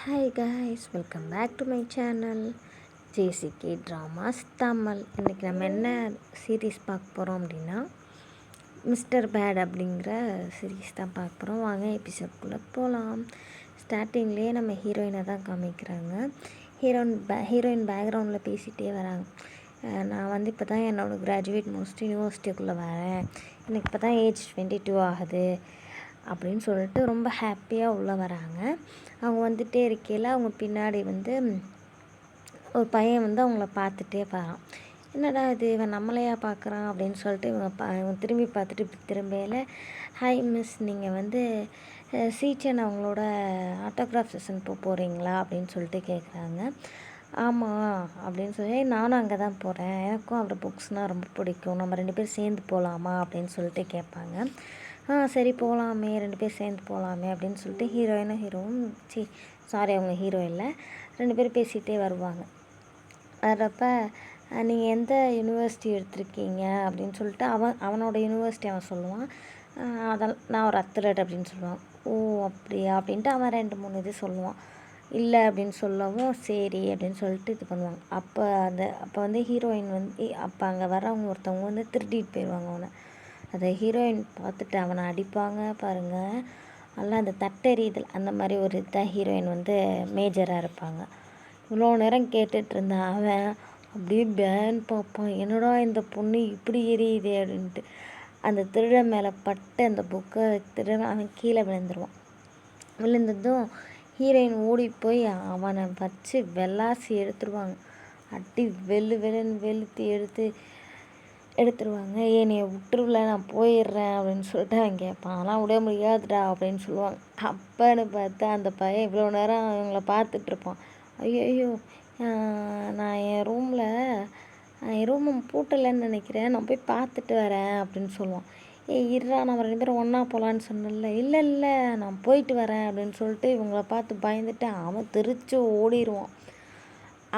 Hi guys, welcome back to my channel JCK dramas Tamil. இன்றைக்கி நம்ம என்ன சீரீஸ் பார்க்க போகிறோம் அப்படின்னா மிஸ்டர் பேட் அப்படிங்கிற சீரீஸ் தான் பார்க்க போகிறோம். வாங்க எபிசோட்குள்ளே போகலாம். ஸ்டார்டிங்லேயே நம்ம ஹீரோயினை தான் காமிக்கிறாங்க. ஹீரோயின் பேக்ரவுண்டில் பேசிகிட்டே வராங்க. நான் வந்து இப்போ தான் என்னோடய கிராஜுவேட் முடிச்சுட்டு யூனிவர்சிட்டிக்குள்ளே வரேன், எனக்கு இப்போ தான் ஏஜ் 22 ஆகுது அப்படின்னு சொல்லிட்டு ரொம்ப ஹாப்பியாக உள்ளே வராங்க. அவங்க வந்துகிட்டே இருக்கையில் அவங்க பின்னாடி வந்து ஒரு பையன் வந்து அவங்கள பார்த்துட்டே வரான். என்னடா இது, இவன் நம்மளையா பார்க்குறான் அப்படின்னு சொல்லிட்டு இவங்க திரும்பி பார்த்துட்டு இப்படி திரும்பையில், ஹாய் மிஸ், நீங்கள் வந்து சீச்சன் அவங்களோட ஆட்டோகிராஃப் செஷன் போகிறீங்களா அப்படின்னு சொல்லிட்டு கேட்குறாங்க. ஆமாம் அப்படின்னு சொல்லி, நானும் அங்கே தான் போகிறேன், எனக்கும் அவரோட புக்ஸ்னால் ரொம்ப பிடிக்கும், நம்ம 2 பேரும் சேர்ந்து போகலாமா அப்படின்னு சொல்லிட்டு கேட்பாங்க. சரி போகலாமே, 2 பேர் சேர்ந்து போகலாமே அப்படின்னு சொல்லிட்டு ஹீரோவும் அவங்க ஹீரோ இல்லை, 2 பேரும் பேசிகிட்டே வருவாங்க. வர்றப்ப நீங்கள் எந்த யூனிவர்சிட்டி எடுத்திருக்கீங்க அப்படின்னு சொல்லிட்டு அவனோட யூனிவர்சிட்டி அவன் சொல்லுவான். நான் ஒரு அத்லட் அப்படின்னு சொல்லுவான். ஓ அப்படியா அப்படின்ட்டு அவன் 2-3 இது சொல்லுவான். இல்லை அப்படின்னு சொல்லவும் சரி அப்படின்னு சொல்லிட்டு இது பண்ணுவாங்க. அப்போ வந்து ஹீரோயின் வந்து அப்போ அங்கே வரவங்க ஒருத்தவங்க வந்து திருடிட்டு போயிடுவாங்க அவனை. அதை ஹீரோயின் பார்த்துட்டு அவனை அடிப்பாங்க பாருங்கள். நல்லா அந்த தட்டெறிதல் அந்த மாதிரி ஒரு இதான் ஹீரோயின் வந்து மேஜராக இருப்பாங்க. இவ்வளோ நேரம் கேட்டுட்டு இருந்தான் அவன் அப்படியே பேன் பார்ப்பான், என்னடா இந்த பொண்ணு இப்படி எரியுதே அப்படின்ட்டு. அந்த திருடன் மேலே பட்டு அந்த புக்கை அவன் கீழே விழுந்துருவான். விழுந்ததும் ஹீரோயின் ஓடி போய் அவனை வச்சு வெள்ளாசி எடுத்துருவாங்க. அடி வெளுன்னு வெளுத்து எடுத்துருவாங்க. என்னைய விட்டுருல, நான் போயிடுறேன் அப்படின்னு சொல்லிட்டு அவன் கேட்பான். அதெல்லாம் விட முடியாதுடா அப்படின்னு சொல்லுவாங்க. அப்பன்னு பார்த்தா அந்த பையன் இவ்வளோ நேரம் அவங்கள பார்த்துட்ருப்பான். ஐயோ, நான் என் ரூமை பூட்டலைன்னு நினைக்கிறேன், நான் போய் பார்த்துட்டு வரேன் அப்படின்னு சொல்லுவான். இருடா, நம்ம 2 பேரும் ஒன்றா போகலான்னு சொன்னல. இல்லை நான் போயிட்டு வரேன் அப்படின்னு சொல்லிட்டு இவங்கள பார்த்து பயந்துட்டு அவன் தெரிச்சு ஓடிடுவான்.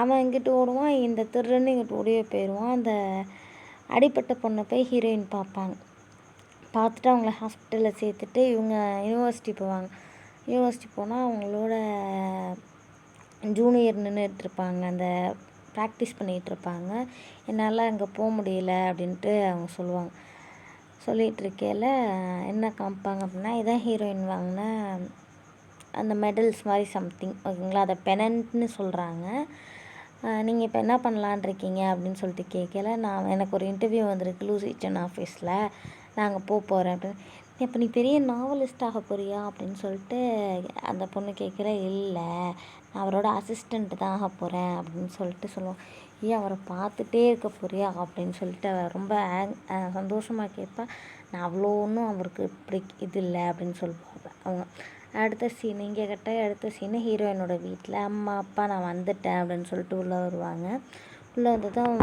அவன் இங்கிட்டு ஓடுவான், இந்த திருன்னு இங்கிட்டு ஓடியே போயிடுவான். அந்த அடிப்பட்ட பொண்ணை போய் ஹீரோயின் பார்ப்பாங்க. பார்த்துட்டு அவங்கள ஹாஸ்பிட்டலில் சேர்த்துட்டு இவங்க யூனிவர்சிட்டி போவாங்க. யூனிவர்சிட்டி போனால் அவங்களோட ஜூனியர் நின்றுட்டுருப்பாங்க, அந்த ப்ராக்டிஸ் பண்ணிகிட்ருப்பாங்க. என்னால் அங்கே போக முடியல அப்படின்ட்டு அவங்க சொல்லுவாங்க. சொல்லிகிட்டு இருக்கையில் என்ன காமிப்பாங்க அப்படின்னா, இதான் ஹீரோயின் வாங்கின அந்த மெடல்ஸ் மாதிரி சம்திங், ஓகேங்களா, அதை பெனன்ட்னு சொல்கிறாங்க. நீங்கள் இப்போ என்ன பண்ணலான் இருக்கீங்க அப்படின்னு சொல்லிட்டு கேட்கல. எனக்கு ஒரு இன்டர்வியூ வந்திருக்கு லூசிச்சன் ஆஃபீஸில், நான் அங்கே போகிறேன் அப்படின்னு. இப்போ நீ பெரிய நாவலிஸ்ட் ஆக போறியா அப்படின்னு சொல்லிட்டு அந்த பொண்ணு கேட்குற. இல்லை, நான் அவரோட அசிஸ்டண்ட்டு தான் ஆக போகிறேன் அப்படின்னு சொல்லிட்டு சொல்லுவோம். ஏன் அவரை பார்த்துட்டே இருக்க போறியா அப்படின்னு சொல்லிட்டு அவள் ரொம்ப சந்தோஷமாக கேட்பேன். நான் அவ்வளோ ஒன்றும் அவருக்கு இப்படி இது இல்லை அப்படின்னு சொல்லுவாங்க அவங்க. அடுத்த சீனு ஹீரோயினோட வீட்டில், அம்மா அப்பா நான் வந்துட்டேன் அப்படின்னு சொல்லிட்டு உள்ளே வருவாங்க. உள்ளே வந்ததும்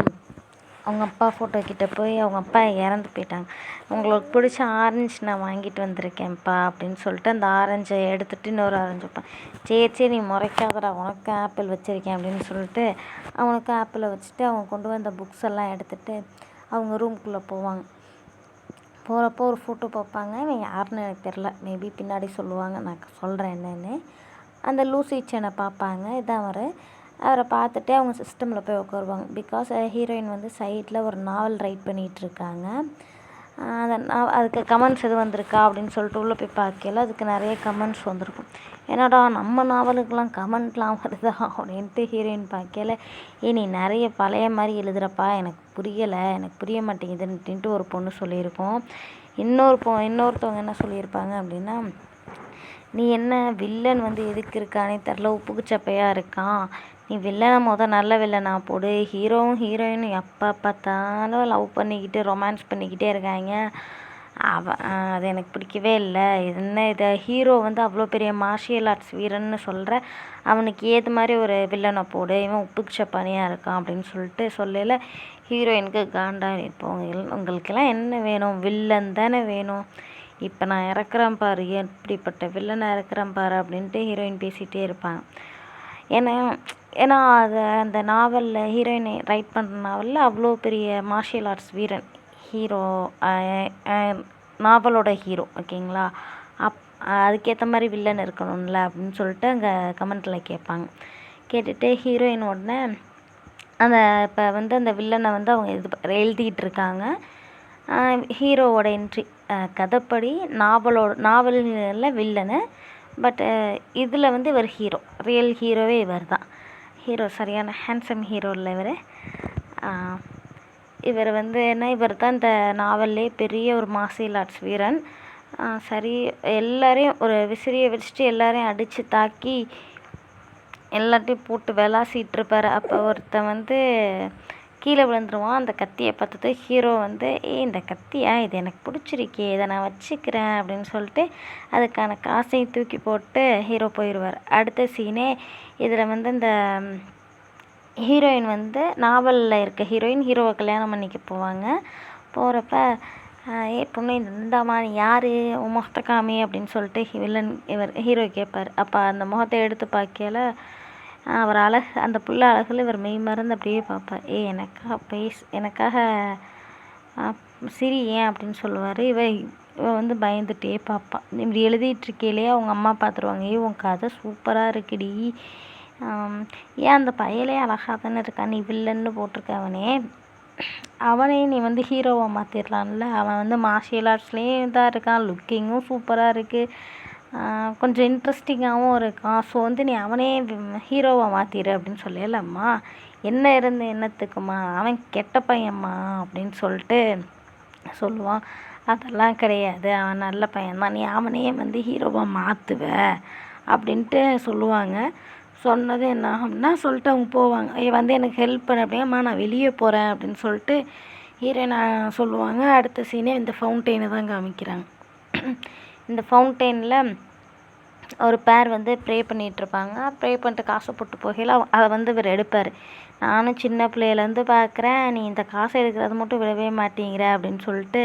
அவங்க அப்பா ஃபோட்டோ கிட்டே போய், அவங்க அப்பா இறந்து போயிட்டாங்க, உங்களுக்கு பிடிச்ச ஆரஞ்சு நான் வாங்கிட்டு வந்திருக்கேன்ப்பா அப்படின்னு சொல்லிட்டு அந்த ஆரஞ்சை எடுத்துகிட்டு இன்னொரு ஆரஞ்சு வைப்பான். சரி நீ முறைக்காதடா, உனக்கு ஆப்பிள் வச்சுருக்கேன் அப்படின்னு சொல்லிட்டு அவனுக்கு ஆப்பிளை வச்சுட்டு அவங்க கொண்டு வந்த புக்ஸ் எல்லாம் எடுத்துகிட்டு அவங்க ரூம்குள்ளே போவாங்க. போகிறப்போ ஒரு ஃபோட்டோ பார்ப்பாங்க. இவன் யாருன்னு எனக்கு தெரில, மேபி பின்னாடி சொல்லுவாங்க, நான் சொல்கிறேன் என்னென்னு. அந்த லூசிச்சனை பார்ப்பாங்க. இதான் அவரை பார்த்துட்டு அவங்க சிஸ்டமில் போய் உட்காருவாங்க. பிகாஸ் ஹீரோயின் வந்து சைடில் ஒரு நாவல் ரைட் பண்ணிகிட்ருக்காங்க. அதுக்கு கமெண்ட்ஸ் எதுவும் வந்திருக்கா அப்படின்னு சொல்லிட்டு உள்ளே போய் பார்க்கல, அதுக்கு நிறைய கமெண்ட்ஸ் வந்திருக்கும். என்னடா நம்ம நாவலுக்கெலாம் கமெண்ட்லாம் வருதா அப்படின்ட்டு ஹீரோயின் பார்க்கல. நீ நிறைய பழைய மாதிரி எழுதுகிறப்பா, எனக்கு புரியலை, எனக்கு புரிய மாட்டேங்குதுன்ட்டு ஒரு பொண்ணு சொல்லியிருக்கோம். இன்னொருத்தவங்க என்ன சொல்லியிருப்பாங்க அப்படின்னா, நீ என்ன வில்லன் வந்து எதுக்கு இருக்கானே தெரில, உப்புக்கு சப்பையாக இருக்கான், நீ வில்லனை நல்ல வில்லனா போடு. ஹீரோவும் ஹீரோயினும் எப்போ பார்த்தாலும் லவ் பண்ணிக்கிட்டு ரொமான்ஸ் பண்ணிக்கிட்டே இருக்காங்க, அது எனக்கு பிடிக்கவே இல்லை. இதை ஹீரோ வந்து அவ்வளோ பெரிய மார்ஷியல் ஆர்ட்ஸ் வீரன்னு சொல்கிற, அவனுக்கு ஏது மாதிரி ஒரு வில்லனை போடு, இவன் உப்புக்கு சப்பானியாக இருக்கான் அப்படின்னு சொல்லிட்டு சொல்லல. ஹீரோயினுக்கு காண்டா, இப்போ உங்களுக்கெல்லாம் என்ன வேணும், வில்லன் தானே வேணும், இப்போ நான் இறக்குறேன் பாரு, எப்படிப்பட்ட வில்லனை இறக்குறேன் பாரு அப்படின்ட்டு ஹீரோயின் பேசிகிட்டே இருப்பாங்க. ஏன்னா அந்த நாவலில் ஹீரோயினை ரைட் பண்ணுற நாவலில் அவ்வளோ பெரிய மார்ஷியல் ஆர்ட்ஸ் வீரன் ஹீரோ, நாவலோட ஹீரோ, ஓகேங்களா. அதுக்கேற்ற மாதிரி வில்லன் இருக்கணும்ல அப்படின்னு சொல்லிட்டு அங்கே கமெண்ட்டில் கேட்பாங்க. கேட்டுட்டு ஹீரோயின் உடனே அந்த இப்போ வந்து அந்த வில்லனை வந்து அவங்க எழுதிக்கிட்டு இருக்காங்க. ஹீரோவோட என்ட்ரி கதைப்படி நாவலில் வில்லனு, பட் இதில் வந்து இவர் ஹீரோ, ரியல் ஹீரோவே இவர் தான். ஹீரோ சரியான ஹேண்ட்ஸம் ஹீரோ இல்லை இவர் வந்து என்ன, இவர் தான் இந்த நாவல்லே பெரிய ஒரு மார்ஷியல் ஆர்ட்ஸ் வீரன். சரி, எல்லாரையும் ஒரு விசிறியை வச்சுட்டு எல்லாரையும் அடித்து தாக்கி எல்லாத்தையும் போட்டு விளாசிட்ருப்பார். அப்போ ஒருத்தன் வந்து கீழே விழுந்துருவான். அந்த கத்தியை பார்த்தது ஹீரோ வந்து இந்த கத்தியா, இது எனக்கு பிடிச்சிருக்கே, இதை நான் வச்சுக்கிறேன் அப்படின்னு சொல்லிட்டு அதுக்கான காசையும் தூக்கி போட்டு ஹீரோ போயிடுவார். அடுத்த சீனே இதில் வந்து இந்த ஹீரோயின் வந்து நாவலில் இருக்க ஹீரோயின் ஹீரோவை கல்யாணம் பண்ணிக்க போவாங்க. போகிறப்ப பொண்ணு இந்தாம்மா நீ யார், உன் முகத்தை காமி அப்படின்னு சொல்லிட்டு இவர் ஹீரோ கேட்பார். அப்போ அந்த முகத்தை எடுத்து பார்க்கல அவர் அழகு, அந்த புள்ள அழகில் இவர் மெய் மறந்து அப்படியே பார்ப்பார். எனக்காக சிரி ஏன் அப்படின்னு சொல்லுவார். இவ வந்து பயந்துட்டே பார்ப்பான். இப்படி எழுதிட்டுருக்கையிலே அவங்க அம்மா பார்த்துருவாங்க. உன் கதை சூப்பராக இருக்குடி, ஏன் அந்த பையலே அழகாக தானே இருக்கான், நீ வில்லன்னு போட்டிருக்க அவனே நீ வந்து ஹீரோவை மாற்றிடலான்ல, அவன் வந்து மார்ஷியல் ஆர்ட்ஸ்லேயும் இதாக இருக்கான், லுக்கிங்கும் சூப்பராக இருக்குது, கொஞ்சம் இன்ட்ரெஸ்டிங்காகவும் இருக்கான். ஸோ வந்து நீ அவனே ஹீரோவை மாற்றிடு அப்படின்னு சொல்லலம்மா, என்ன இருந்து என்னத்துக்குமா, அவன் கெட்ட பையன்மா அப்படின்னு சொல்லிட்டு சொல்லுவான். அதெல்லாம் கிடையாது, அவன் நல்ல பையன்தான், நீ அவனே வந்து ஹீரோவை மாற்றுவ அப்படின்ட்டு சொல்லுவாங்க. சொன்னது என்ன ஆகும்னா சொல்லிட்டு அவங்க போவாங்க. வந்து எனக்கு ஹெல்ப் பண்ண அப்படியேம்மா நான் வெளியே போகிறேன் அப்படின்னு சொல்லிட்டு ஹீரோயினை சொல்லுவாங்க. அடுத்த சீனே இந்த ஃபவுண்டெயினை தான் காமிக்கிறாங்க. இந்த ஃபவுண்டெயினில் ஒரு பேர் வந்து ப்ரே பண்ணிகிட்ருப்பாங்க. ப்ரே பண்ணிட்டு காசை போட்டு போகையில் அதை வந்து இவர் எடுப்பார். நானும் சின்ன பிள்ளையிலேருந்து பார்க்குறேன், நீ இந்த காசை எடுக்கிறது மட்டும் விடவே மாட்டேங்கிற அப்படின்னு சொல்லிட்டு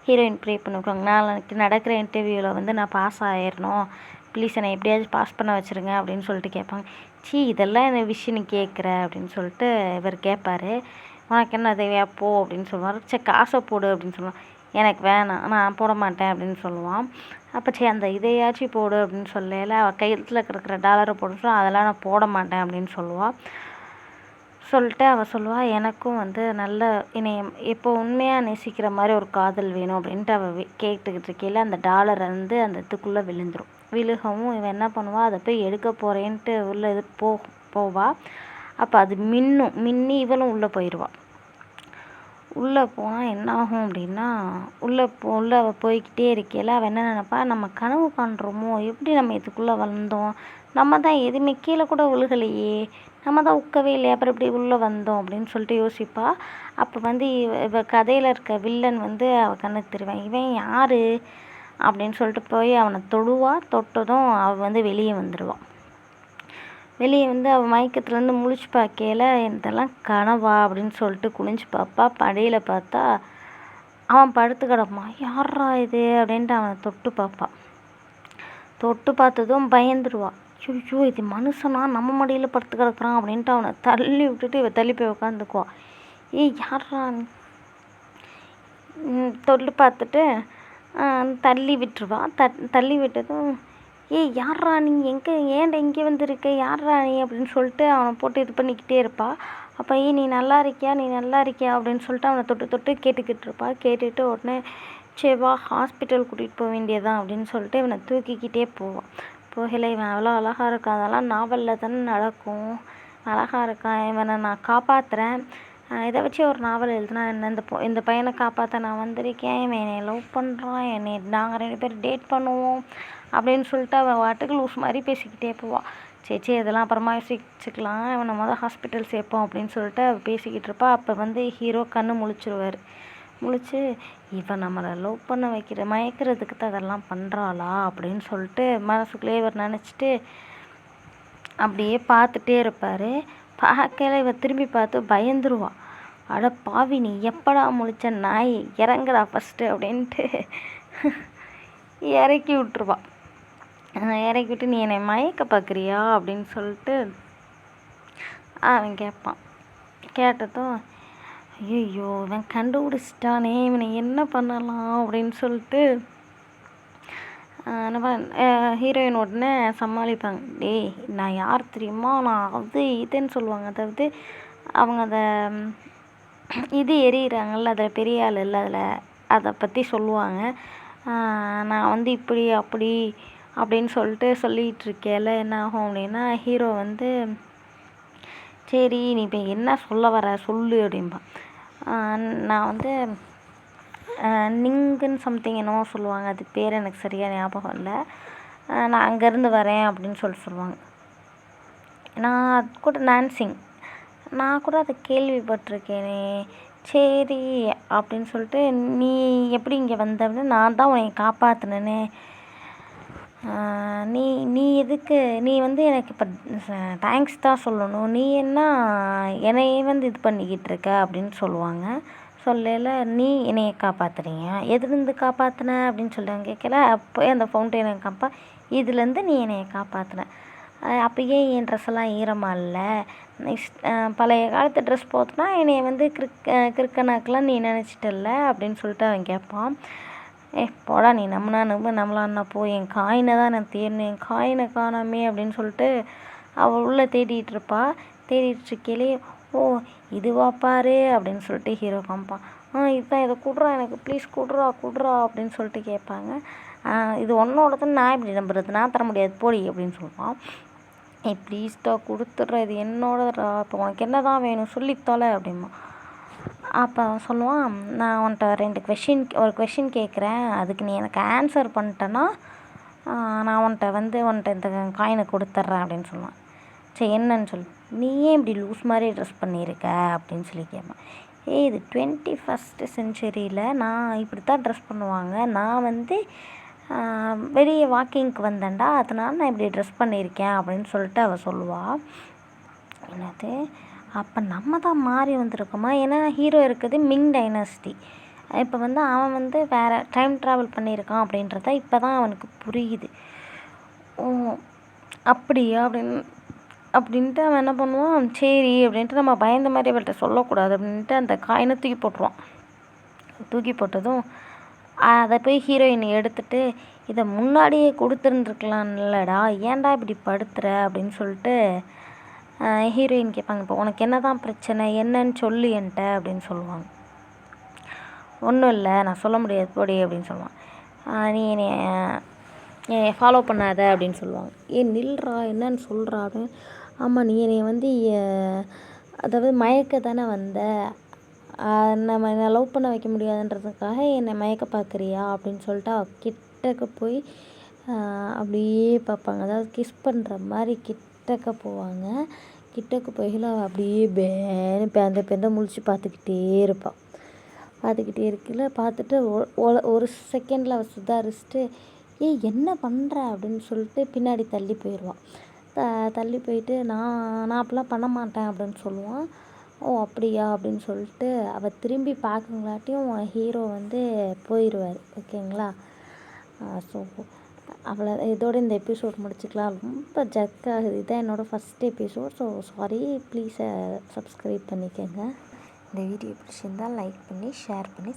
ஹீரோயின் ப்ரே பண்ணிவிடுவாங்க. நாளைக்கு நடக்கிற இன்டர்வியூவில் வந்து நான் பாஸ் ஆயிடணும், ப்ளீஸ் என்னை எப்படியாச்சும் பாஸ் பண்ண வச்சுருங்க அப்படின்னு சொல்லிட்டு கேட்பாங்க. இதெல்லாம் என்ன விஷயம் நீ கேட்குற அப்படின்னு சொல்லிட்டு இவர் கேட்பார். உனக்கு என்ன தேவையா போ அப்படின்னு சொல்லுவார். சரி காசை போடு அப்படின்னு சொல்லுவான். எனக்கு வேணாம், நான் போட மாட்டேன் அப்படின்னு சொல்லுவான். அப்போ சரி அந்த இதையாச்சும் போடு அப்படின்னு சொல்லல, அவள் கையில் கிடக்கிற டாலரை போட்டு அதெல்லாம் நான் போட மாட்டேன் அப்படின்னு சொல்லுவாள். சொல்லிட்டு அவள் சொல்லுவாள், எனக்கும் வந்து நல்ல என்னை இப்போ உண்மையாக நேசிக்கிற மாதிரி ஒரு காதல் வேணும் அப்படின்ட்டு அவள் கேட்டுக்கிட்டு இருக்கையில் அந்த டாலரை வந்து அந்த இதுக்குள்ளே விழுகவும் இவன் என்ன பண்ணுவாள், அதை போய் எடுக்க போகிறேன்ட்டு உள்ளே இது போவாள். அப்போ அது மின்னி இவளும் உள்ளே போயிடுவாள். உள்ளே போனால் என்ன ஆகும் அப்படின்னா, உள்ளே அவள் போய்கிட்டே இருக்கையில் அவள் என்ன நினைப்பா, நம்ம கனவு காண்றோமோ, எப்படி நம்ம இதுக்குள்ளே வந்தோம், நம்ம தான் எதுவுமே கீழே கூட விழுகலையே, நம்ம தான் உட்கவே இல்லையே, அப்புறம் இப்படி உள்ளே வந்தோம் அப்படின்னு சொல்லிட்டு யோசிப்பா. அப்போ வந்து இவ கதையில் இருக்க வில்லன் வந்து அவள் கண்ணுக்கு தெரிவான். இவன் யார் அப்படின்னு சொல்லிட்டு போய் அவனை தொட்டதும் அவள் வந்து வெளியே வந்துடுவாள். வெளியே வந்து அவள் மயக்கத்துலேருந்து முழிச்சு பார்க்கையில் இதெல்லாம் கனவா அப்படின்னு சொல்லிட்டு குனிஞ்சு பார்ப்பா. படையில் பார்த்தா அவன் படுத்து கிடப்பான். யாரா இது அப்படின்ட்டு அவனை தொட்டு பார்ப்பான். தொட்டு பார்த்ததும் பயந்துடுவான். ஐயோ இது மனுஷனா, நம்ம மடியில் படுத்து கிடக்குறான் அப்படின்ட்டு அவனை தள்ளி விட்டுட்டு இவ தள்ளி போய் உட்காந்துக்குவான். யாரா தொட்டு பார்த்துட்டு தள்ளி விட்டுருவா. தள்ளி விட்டதும் யாரா நீ, ஏன்டா இங்கே வந்திருக்க, யாரா நீ அப்படின்னு சொல்லிட்டு அவனை போட்டு இது பண்ணிக்கிட்டே இருப்பாள். அப்போ நீ நல்லா இருக்கியா அப்படின்னு சொல்லிட்டு அவனை தொட்டு கேட்டுக்கிட்டு இருப்பாள். கேட்டுட்டு உடனே சரி வா ஹாஸ்பிட்டல் கூட்டிகிட்டு போக வேண்டியதான் அப்படின்னு சொல்லிட்டு இவனை தூக்கிக்கிட்டே போவான். போகல இவன் அவ்வளோ அழகாக இருக்கான், அதெல்லாம் நாவலில் தானே நடக்கும், அழகாக இருக்கான், இவனை நான் காப்பாற்றுறேன், இதை வச்சு ஒரு நாவல் எழுதுனா என்ன, இந்த பையனை காப்பாற்ற நான் வந்திருக்கேன், இவன் என்னை லவ் பண்ணுறான், நாங்கள் 2 பேரும் டேட் பண்ணுவோம் அப்படின்னு சொல்லிட்டு அவன் வாட்டுக்கு லூஸ் மாதிரி பேசிக்கிட்டே போவாள். சரி இதெல்லாம் அப்புறமா யோசிச்சுக்கலாம், இவனை ஹாஸ்பிட்டல் சேர்ப்போம் அப்படின்னு சொல்லிட்டு அவள் பேசிக்கிட்டு இருப்பா. அப்போ வந்து ஹீரோ கண்ணு முழிச்சிருவார். முழிச்சு இவன் நம்மளை லவ் பண்ண மயக்கிறதுக்கு தான் அதெல்லாம் பண்ணுறாளா அப்படின்னு சொல்லிட்டு மனசுக்குள்ளே இவர் நினச்சிட்டு அப்படியே பார்த்துட்டே இருப்பார். பார்க்கல இவன் திரும்பி பார்த்து பயந்துருவான். அட பாவி நீ எப்படா முழிச்ச நாய், இறங்குடா ஃபஸ்ட்டு அப்படின்ட்டு இறக்கி விட்டுருவான். இறக்கி விட்டு நீ என்னை மயக்க பார்க்குறியா அப்படின்னு சொல்லிட்டு அவன் கேட்பான். கேட்டதும் ஐயோ இவன் கண்டுபிடிச்சிட்டானே, இவனை என்ன பண்ணலாம் அப்படின்னு சொல்லிட்டு நம்ம ஹீரோயின் உடனே சமாளிப்பாங்க, டேய் நான் யார் தெரியுமா, நான் அது இதுன்னு சொல்லுவாங்க. அதாவது அவங்க அதை இது எறிகிறாங்கல்ல, அதில் பெரிய ஆள் இல்லை, அதில் அதை பற்றி சொல்லுவாங்க. நான் வந்து இப்படி அப்படி அப்படின்னு சொல்லிகிட்டு இருக்கேல என்ன ஆகும் அப்படின்னா, ஹீரோ வந்து சரி நீ இப்போ என்ன சொல்ல வர சொல்லு அப்படின்பா. நான் வந்து நிங்குன்னு சம்திங் என்னவோ சொல்லுவாங்க, அது பேர் எனக்கு சரியாக ஞாபகம் இல்லை. நான் அங்கேருந்து வரேன் அப்படின்னு சொல்லுவாங்க. நான் அது கூட நான்சிங் நான் கூட அதை கேள்விப்பட்டிருக்கேனே. சரி அப்படின்னு சொல்லிட்டு, நீ எப்படி இங்கே வந்த அப்படின்னு, நான் தான் உன்னை காப்பாற்றினேனே, நீ நீ எதுக்கு நீ வந்து எனக்கு இப்போ தேங்க்ஸ் தான் சொல்லணும், நீ என்ன என்னையே வந்து இது பண்ணிக்கிட்டு இருக்க அப்படின்னு சொல்லுவாங்க. சொல்லல, நீ என்னையை காப்பாற்றுறீங்க, எதுலேருந்து காப்பாற்றின அப்படின்னு சொல்லிட்டாங்க. கேட்கல, அப்போ அந்த ஃபவுண்டைனை இதுலேருந்து நீ என்னையை காப்பாற்றின, அப்போயே என் ட்ரெஸ்ஸெல்லாம் ஈரமாக இல்லை, நெக்ஸ்ட் பழைய காலத்து ட்ரெஸ் போட்டுனா என்னையை வந்து கிறுக்கனாக்கெலாம் நீ நினச்சிட்டல்ல அப்படின்னு சொல்லிட்டு அவன் கேட்பான். போடா நீ நம்மளான்னா போ, என் காயினை தான் நான் தேடணும், என் காயினை காணாமே அப்படின்னு சொல்லிட்டு அவள் உள்ளே தேடிட்டு இருப்பா. தேடிட்டு இருக்கையிலே, ஓ இதுவா பாரு அப்படின்னு சொல்லிட்டு ஹீரோ காமிப்பான். இதுதான், இதை குடுறா எனக்கு ப்ளீஸ், குடுறா அப்படின்னு சொல்லிட்டு கேட்பாங்க. இது உன்னோடதுன்னு நான் இப்படி நம்புறது, நான் தர முடியாது போடி அப்படின்னு சொல்லுவான். ப்ளீஸ்டா கொடுத்துட்ற, இது என்னோடதுடா, இப்போ உனக்கு என்ன தான் வேணும் சொல்லி தொலை அப்படிமா. அப்போ அவன் சொல்லுவான், நான் உன்கிட்ட ஒரு கொஷின் கேட்குறேன், அதுக்கு நீ எனக்கு ஆன்சர் பண்ணிட்டேன்னா நான் உன்கிட்ட இந்த காயினை கொடுத்துட்றேன் அப்படின்னு சொல்லுவான். சரி என்னன்னு சொல்லு, நீ ஏன் இப்படி லூஸ் மாதிரி ட்ரெஸ் பண்ணியிருக்க அப்படின்னு சொல்லி கேட்பான். இது 21st செஞ்சுரியில் நான் இப்படி தான் ட்ரெஸ் பண்ணுவாங்க, நான் வந்து வெளியே வாக்கிங்க்கு வந்தேன்டா, அதனால நான் இப்படி ட்ரெஸ் பண்ணியிருக்கேன் அப்படின்னு சொல்லிட்டு அவள் சொல்லுவாள். என்னது, அப்போ நம்ம தான் மாறி வந்திருக்கோமா? ஏன்னா ஹீரோ இருக்குது மிங் டைனஸ்டி, இப்போ வந்து அவன் வந்து வேறு டைம் ட்ராவல் பண்ணியிருக்கான் அப்படின்றத இப்போ தான் அவனுக்கு புரியுது. ஓ அப்படியா அப்படின்ட்டு அவன் என்ன பண்ணுவான், சரி அப்படின்ட்டு நம்ம பயந்த மாதிரி அவள்கிட்ட சொல்லக்கூடாது அப்படின்ட்டு அந்த காயினை தூக்கி போட்டதும் அதை போய் ஹீரோயின் எடுத்துகிட்டு, இதை முன்னாடியே கொடுத்துருந்துருக்கலாம்லடா, ஏன்டா இப்படி படுத்துற அப்படின்னு சொல்லிட்டு ஹீரோயின் கேட்பாங்க. இப்போ உனக்கு என்ன தான் பிரச்சனை, என்னன்னு சொல்லு என்கிட்ட அப்படின்னு சொல்லுவாங்க. ஒன்றும் இல்லை, நான் சொல்ல முடியாது போடி அப்படின்னு சொல்லுவான். நீ என்னை ஃபாலோ பண்ணாத அப்படின்னு சொல்லுவாங்க. நில்றா என்னன்னு சொல்கிறா அப்படின்னு. ஆமாம், நீ என்னை வந்து அதாவது மயக்க தானே வந்த, நம்ம என்னை லவ் பண்ண வைக்க முடியாதுன்றதுக்காக என்னை மயக்க பார்க்குறியா அப்படின்னு சொல்லிட்டு கிட்டக்க போய் அப்படியே பார்ப்பாங்க. அதாவது கிஸ் பண்ணுற மாதிரி கிட்டக்க போவாங்க. கிட்டக்க போய்ல அப்படியே பேன்னு பேந்த முழிச்சு பார்த்துக்கிட்டே இருப்பாள். பார்த்துட்டு ஒரு செகண்டில் அவள் சுதாரிச்சுட்டு, என்ன பண்ணுற அப்படின்னு சொல்லிட்டு பின்னாடி தள்ளி போயிடுவான். தள்ளி போயிட்டு நான் அப்படிலாம் பண்ண மாட்டேன் அப்படின்னு சொல்லுவான். ஓ அப்படியா அப்படின்னு சொல்லிட்டு அவள் திரும்பி பார்க்குங்களாட்டியும் ஹீரோ வந்து போயிடுவார். ஓகேங்களா? ஸோ அவ்வளோ இதோட இந்த எபிசோட் முடிச்சுக்கலாம். ரொம்ப ஜர்க் ஆகுது, இதுதான் என்னோடய first episode. So sorry, please subscribe பண்ணிக்கோங்க. இந்த வீடியோ பிடிச்சிருந்தால் லைக் பண்ணி ஷேர் பண்ணி